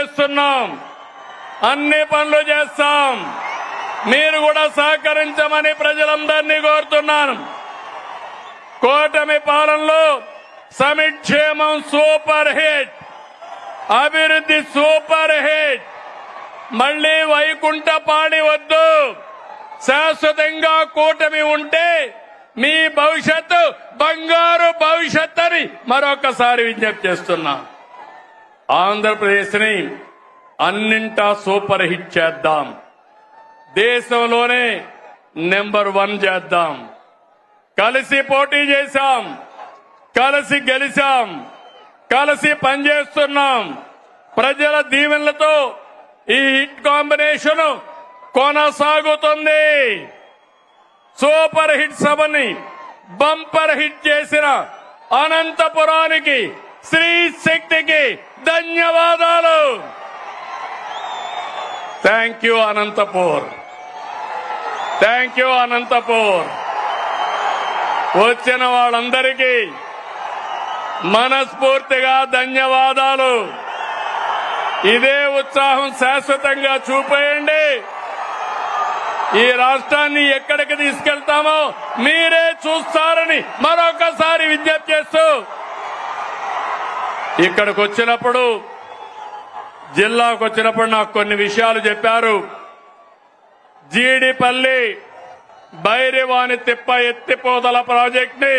చేస్తున్నాం, అన్ని పనులు చేస్తాం. మీరు కూడా సహకరించమని ప్రజలందరినీ కోరుతున్నాను. కూటమి పాలనలో సంక్షేమం సూపర్ హిట్, అభివృద్ధి సూపర్ హిట్. మళ్లీ వైకుంఠపాడి వద్దు. శాశ్వతంగా కూటమి ఉంటే మీ భవిష్యత్తు బంగారు భవిష్యత్ అని మరొకసారి విజ్ఞప్తి చేస్తున్నా. ఆంధ్రప్రదేశ్ ని అన్నింటా సూపర్ హిట్ చేద్దాం. దేశంలోనే నెంబర్ 1 చేద్దాం. కలిసి పోటీ చేశాం, కలిసి గెలిచాం, కలిసి పనిచేస్తున్నాం. ప్రజల దీవెనలతో ఈ హిట్ కాంబినేషన్ కొనసాగుతుంది. సూపర్ హిట్ సభని బంపర్ హిట్ చేసిన అనంతపురానికి, శ్రీ శక్తికి ధన్యవాదాలు. Thank you Anantapur, thank you Anantapur. వచ్చిన వాళ్ళందరికీ మనస్ఫూర్తిగా ధన్యవాదాలు. ఇదే ఉత్సాహం శాశ్వతంగా చూపేయండి. ఈ రాష్ట్రాన్ని ఎక్కడికి తీసుకెళ్తామో మీరే చూస్తారని మరొకసారి విజ్ఞప్తి చేస్తూ, ఇక్కడికి వచ్చినప్పుడు, జిల్లాకు వచ్చినప్పుడు నాకు కొన్ని విషయాలు చెప్పారు. జీడిపల్లి బైరివాణి తిప్ప ఎత్తిపోతల ప్రాజెక్ట్ ని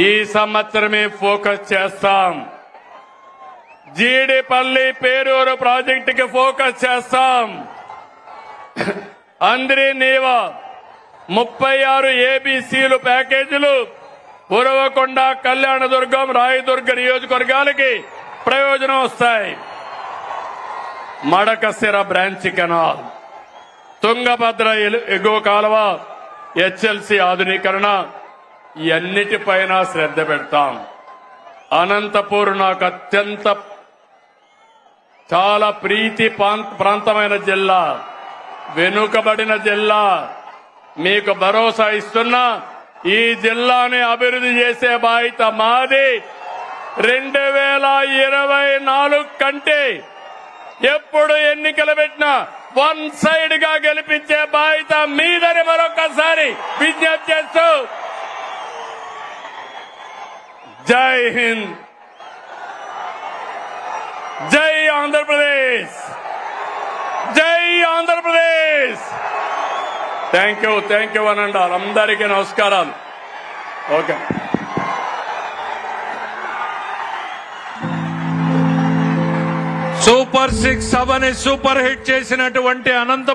ఈ సంవత్సరమే ఫోకస్ చేస్తాం. జీడిపల్లి పేరూరు ప్రాజెక్టుకి ఫోకస్ చేస్తాం. అందరి నీవా 36 ఏబీసీలు ప్యాకేజీలు ఉరవకొండ, కళ్యాణదుర్గం, రాయదుర్గ నియోజకవర్గాలకి ప్రయోజనం వస్తాయి. మడకశిర బ్రాంచ్ కెనాల్, తుంగభద్ర ఎగువ కాలువ, హెచ్ఎల్సీ ఆధునీకరణ, ఇవన్నిటిపైన శ్రద్ధ పెడతాం. అనంతపూర్ నాకు అత్యంత చాలా ప్రీతి ప్రాంతమైన జిల్లా, వెనుకబడిన జిల్లా. మీకు భరోసా ఇస్తున్నా, ఈ జిల్లాని అభివృద్ధి చేసే బాధ్యత మాది. 2024 కంటే ఎప్పుడు ఎన్నికలు పెట్టినా 1 సైడ్ గా గెలిపించే బాధ్యత మీదని మరొకసారి విజ్ఞప్తి చేస్తూ, జై హింద్, జై ఆంధ్రప్రదేశ్, జై ఆంధ్రప్రదేశ్. థ్యాంక్ యూ అనండి. అందరికీ నమస్కారాలు. ఓకే. సూపర్ 6 సభని సూపర్ హిట్ చేసినటువంటి అనంత